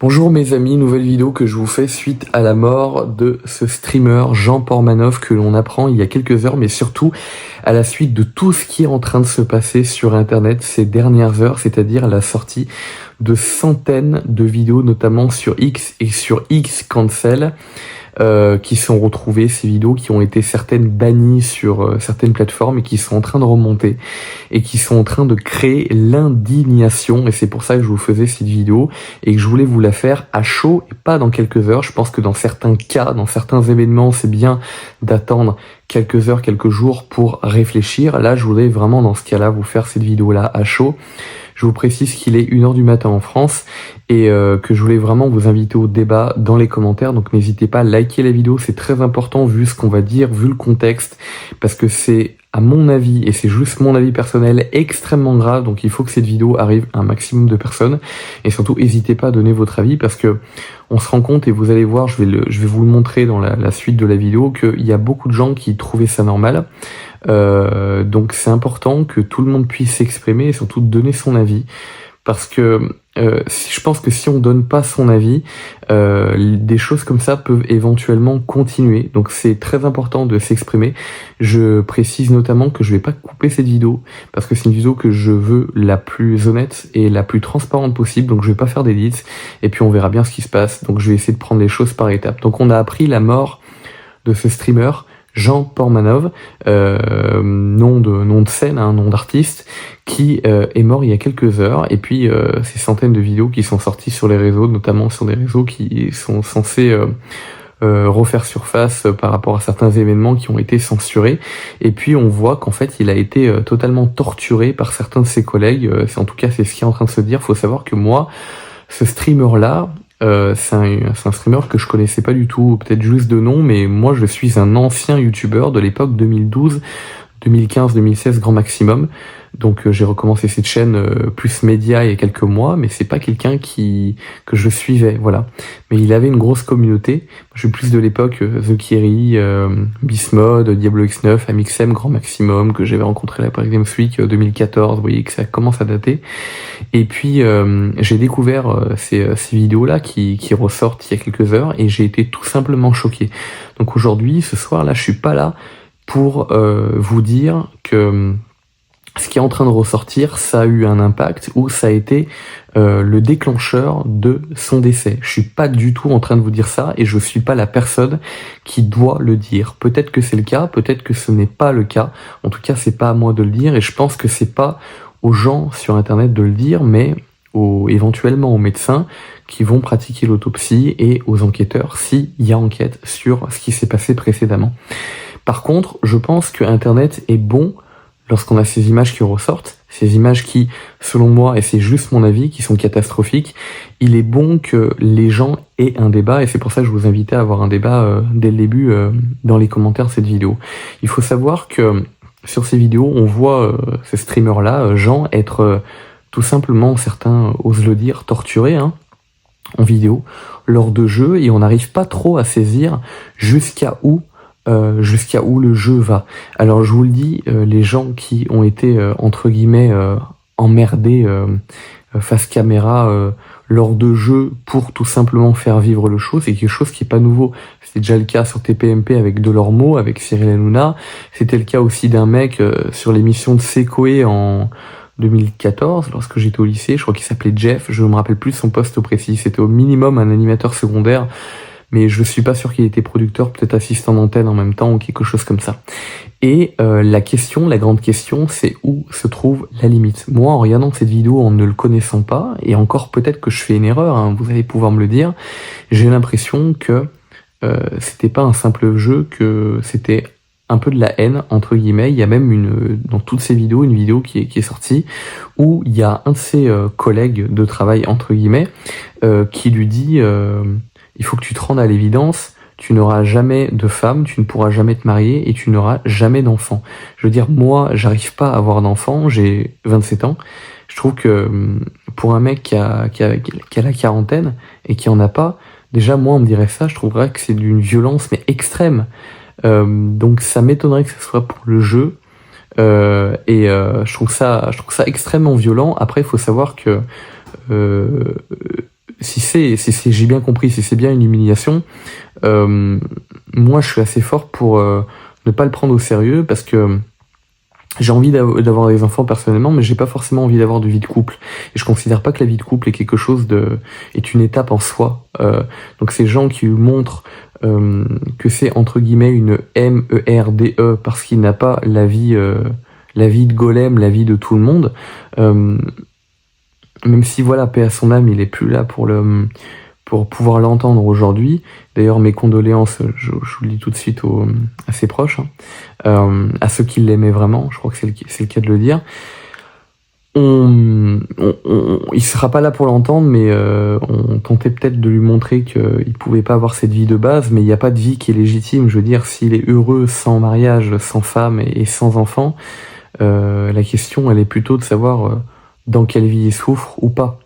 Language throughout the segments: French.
Bonjour mes amis, nouvelle vidéo que je vous fais suite à la mort de ce streamer Jean Portmanov que l'on apprend il y a quelques heures, mais surtout à la suite de tout ce qui est en train de se passer sur internet ces dernières heures, c'est-à-dire la sortie de centaines de vidéos, notamment sur X et sur X Cancel, qui sont retrouvées, ces vidéos qui ont été certaines bannies sur certaines plateformes et qui sont en train de remonter et qui sont en train de créer l'indignation, et c'est pour ça que je vous faisais cette vidéo et que je voulais vous la faire à chaud et pas dans quelques heures. Je pense que dans certains cas, dans certains événements, c'est bien d'attendre quelques heures, quelques jours pour réfléchir. Là, je voulais vraiment dans ce cas-là vous faire cette vidéo-là à chaud. Je vous précise qu'il est 1h du matin en France et que je voulais vraiment vous inviter au débat dans les commentaires. Donc n'hésitez pas à liker la vidéo, c'est très important vu ce qu'on va dire, vu le contexte, parce que c'est à mon avis, et c'est juste mon avis personnel, extrêmement grave. Donc il faut que cette vidéo arrive à un maximum de personnes. Et surtout, n'hésitez pas à donner votre avis, parce que on se rend compte, et vous allez voir, je vais vous le montrer dans la suite de la vidéo, qu'il y a beaucoup de gens qui trouvaient ça normal. Donc c'est important que tout le monde puisse s'exprimer et surtout donner son avis, parce que je pense que si on donne pas son avis, des choses comme ça peuvent éventuellement continuer. Donc c'est très important de s'exprimer. Je précise notamment que je vais pas couper cette vidéo parce que c'est une vidéo que je veux la plus honnête et la plus transparente possible. Donc je vais pas faire d'édits et puis on verra bien ce qui se passe. Donc je vais essayer de prendre les choses par étapes. Donc on a appris la mort de ce streamer Jean Portmanov, nom de scène, nom d'artiste, qui est mort il y a quelques heures. Et puis ces centaines de vidéos qui sont sorties sur les réseaux, notamment sur des réseaux qui sont censés refaire surface par rapport à certains événements qui ont été censurés. Et puis on voit qu'en fait il a été totalement torturé par certains de ses collègues. En tout cas c'est ce qui est en train de se dire. Faut savoir que moi, ce streamer-là, c'est un streamer que je connaissais pas du tout, peut-être juste de nom, mais moi je suis un ancien youtubeur de l'époque 2012, 2015, 2016 grand maximum. Donc j'ai recommencé cette chaîne plus média il y a quelques mois, mais c'est pas quelqu'un que je suivais, voilà. Mais il avait une grosse communauté. Je suis plus de l'époque The Kiri, Bismod, Diablo X9, Amixem, grand maximum, que j'avais rencontré à la Paris Games Week 2014. Vous voyez que ça commence à dater. Et puis j'ai découvert ces vidéos-là qui ressortent il y a quelques heures et j'ai été tout simplement choqué. Donc aujourd'hui, ce soir-là, je suis pas là pour vous dire que ce qui est en train de ressortir, ça a eu un impact ou ça a été le déclencheur de son décès. Je suis pas du tout en train de vous dire ça et je suis pas la personne qui doit le dire. Peut-être que c'est le cas, peut-être que ce n'est pas le cas. En tout cas, c'est pas à moi de le dire et je pense que c'est pas aux gens sur internet de le dire, mais éventuellement aux médecins qui vont pratiquer l'autopsie et aux enquêteurs s'il y a enquête sur ce qui s'est passé précédemment. Par contre, je pense que internet est bon lorsqu'on a ces images qui ressortent, ces images qui, selon moi, et c'est juste mon avis, qui sont catastrophiques. Il est bon que les gens aient un débat, et c'est pour ça que je vous invitais à avoir un débat dès le début dans les commentaires de cette vidéo. Il faut savoir que sur ces vidéos, on voit ce streamer-là, Jean, être tout simplement, certains osent le dire, torturé en vidéo, lors de jeux, et on n'arrive pas trop à saisir jusqu'à où le jeu va. Alors je vous le dis, les gens qui ont été entre guillemets emmerdés face caméra lors de jeux pour tout simplement faire vivre le show, c'est quelque chose qui est pas nouveau. C'était déjà le cas sur TPMP avec Delormeau, avec Cyril Hanouna. C'était le cas aussi d'un mec sur l'émission de Sekoé en 2014, lorsque j'étais au lycée. Je crois qu'il s'appelait Jeff, je ne me rappelle plus son poste précis. C'était au minimum un animateur secondaire, mais je suis pas sûr qu'il était producteur, peut-être assistant d'antenne en même temps ou quelque chose comme ça. Et la grande question, c'est où se trouve la limite. Moi, en regardant cette vidéo, en ne le connaissant pas, et encore peut-être que je fais une erreur, vous allez pouvoir me le dire, j'ai l'impression que c'était pas un simple jeu, que c'était un peu de la haine, entre guillemets. Il y a même dans toutes ces vidéos, une vidéo qui est sortie, où il y a un de ses collègues de travail, entre guillemets, qui lui dit... il faut que tu te rendes à l'évidence, tu n'auras jamais de femme, tu ne pourras jamais te marier et tu n'auras jamais d'enfant. Je veux dire, moi, j'arrive pas à avoir d'enfant, j'ai 27 ans. Je trouve que pour un mec qui a la quarantaine et qui en a pas, déjà moi on me dirait ça, je trouverais que c'est d'une violence mais extrême. Donc ça m'étonnerait que ce soit pour le jeu. Je trouve ça extrêmement violent. Après, il faut savoir que j'ai bien compris, si c'est bien une humiliation, moi je suis assez fort pour ne pas le prendre au sérieux parce que j'ai envie d'avoir des enfants personnellement, mais j'ai pas forcément envie d'avoir de vie de couple. Et je considère pas que la vie de couple est une étape en soi. Donc ces gens qui montrent que c'est entre guillemets une MERDE parce qu'il n'a pas la vie de golem, la vie de tout le monde. Même si voilà, paix à son âme, il est plus là pour pouvoir l'entendre aujourd'hui. D'ailleurs, mes condoléances, je vous le dis tout de suite à ses proches, à ceux qui l'aimaient vraiment, je crois que c'est le cas de le dire. Il sera pas là pour l'entendre, mais on tentait peut-être de lui montrer qu'il pouvait pas avoir cette vie de base, mais il n'y a pas de vie qui est légitime. Je veux dire, s'il est heureux sans mariage, sans femme et sans enfant, la question, elle est plutôt de savoir dans quelle vie il souffre ou pas.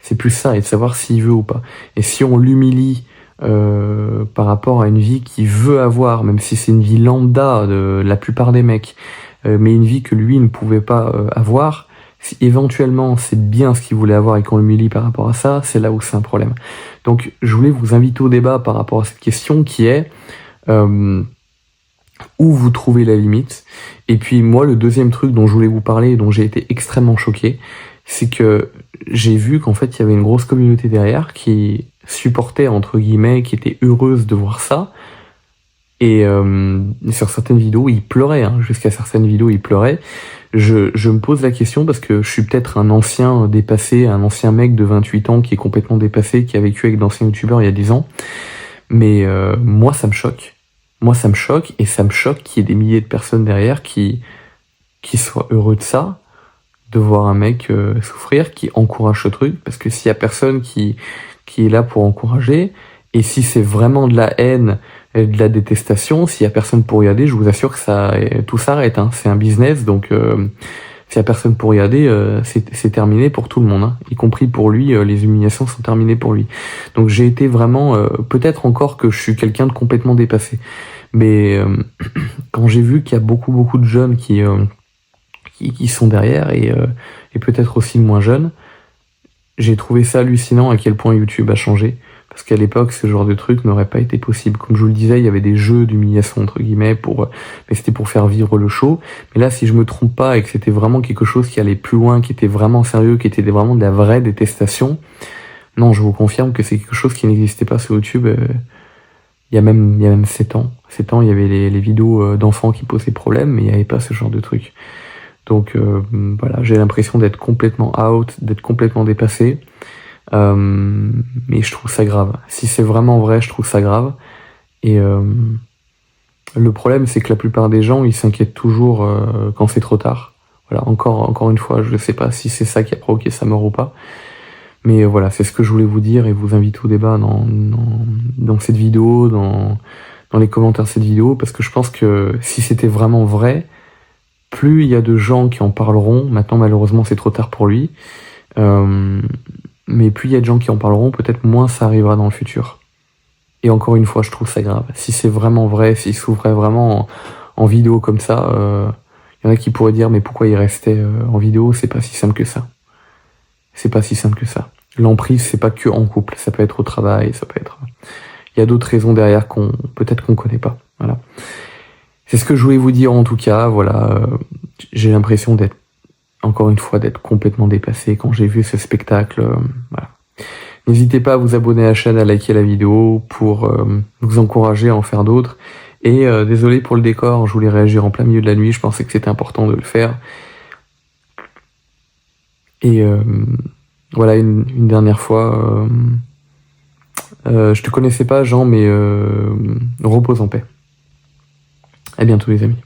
C'est plus ça, et de savoir s'il veut ou pas. Et si on l'humilie par rapport à une vie qu'il veut avoir, même si c'est une vie lambda de la plupart des mecs, mais une vie que lui ne pouvait pas avoir, si éventuellement c'est bien ce qu'il voulait avoir et qu'on l'humilie par rapport à ça, c'est là où c'est un problème. Donc je voulais vous inviter au débat par rapport à cette question qui est où vous trouvez la limite. Et puis moi, le deuxième truc dont je voulais vous parler et dont j'ai été extrêmement choqué, c'est que j'ai vu qu'en fait il y avait une grosse communauté derrière qui supportait entre guillemets, qui était heureuse de voir ça. Et sur certaines vidéos, il pleurait, jusqu'à certaines vidéos, il pleurait. Je me pose la question parce que je suis peut-être un ancien dépassé, un ancien mec de 28 ans qui est complètement dépassé, qui a vécu avec d'anciens youtubeurs il y a 10 ans. Mais moi, ça me choque. Moi, ça me choque, et ça me choque qu'il y ait des milliers de personnes derrière qui soient heureux de ça, de voir un mec souffrir, qui encourage ce truc, parce que s'il y a personne qui est là pour encourager, et si c'est vraiment de la haine et de la détestation, s'il y a personne pour regarder, je vous assure que tout s'arrête, c'est un business, donc s'il y a personne pour regarder, c'est terminé pour tout le monde, y compris pour lui, les humiliations sont terminées pour lui. Donc j'ai été vraiment, peut-être encore que je suis quelqu'un de complètement dépassé, mais quand j'ai vu qu'il y a beaucoup de jeunes qui sont derrière, et peut-être aussi moins jeunes, j'ai trouvé ça hallucinant à quel point YouTube a changé. Parce qu'à l'époque, ce genre de truc n'aurait pas été possible. Comme je vous le disais, il y avait des jeux d'humiliation, entre guillemets, mais c'était pour faire vivre le show. Mais là, si je me trompe pas, et que c'était vraiment quelque chose qui allait plus loin, qui était vraiment sérieux, qui était vraiment de la vraie détestation, non, je vous confirme que c'est quelque chose qui n'existait pas sur YouTube il y a même 7 ans. 7 ans, il y avait les vidéos d'enfants qui posaient problème, mais il n'y avait pas ce genre de truc. Donc voilà, j'ai l'impression d'être complètement out, d'être complètement dépassé. Mais je trouve ça grave. Si c'est vraiment vrai, je trouve ça grave. Et le problème, c'est que la plupart des gens, ils s'inquiètent toujours quand c'est trop tard. Voilà, encore une fois, je ne sais pas si c'est ça qui a provoqué sa mort ou pas. Mais voilà, c'est ce que je voulais vous dire et vous inviter au débat dans cette vidéo, dans les commentaires de cette vidéo, parce que je pense que si c'était vraiment vrai, plus il y a de gens qui en parleront. Maintenant, malheureusement, c'est trop tard pour lui. Mais plus il y a de gens qui en parleront, peut-être moins ça arrivera dans le futur. Et encore une fois, je trouve ça grave. Si c'est vraiment vrai, s'il s'ouvrait vraiment en vidéo comme ça, y en a qui pourraient dire mais pourquoi il restait en vidéo, c'est pas si simple que ça. C'est pas si simple que ça. L'emprise, c'est pas que en couple, ça peut être au travail, ça peut être... Il y a d'autres raisons derrière peut-être qu'on connaît pas. Voilà. C'est ce que je voulais vous dire en tout cas, voilà. J'ai l'impression encore une fois, d'être complètement dépassé quand j'ai vu ce spectacle. Voilà. N'hésitez pas à vous abonner à la chaîne, à liker la vidéo pour vous encourager à en faire d'autres. Et désolé pour le décor, je voulais réagir en plein milieu de la nuit, je pensais que c'était important de le faire. Et voilà, une dernière fois, je te connaissais pas Jean, mais repose en paix. À bientôt les amis.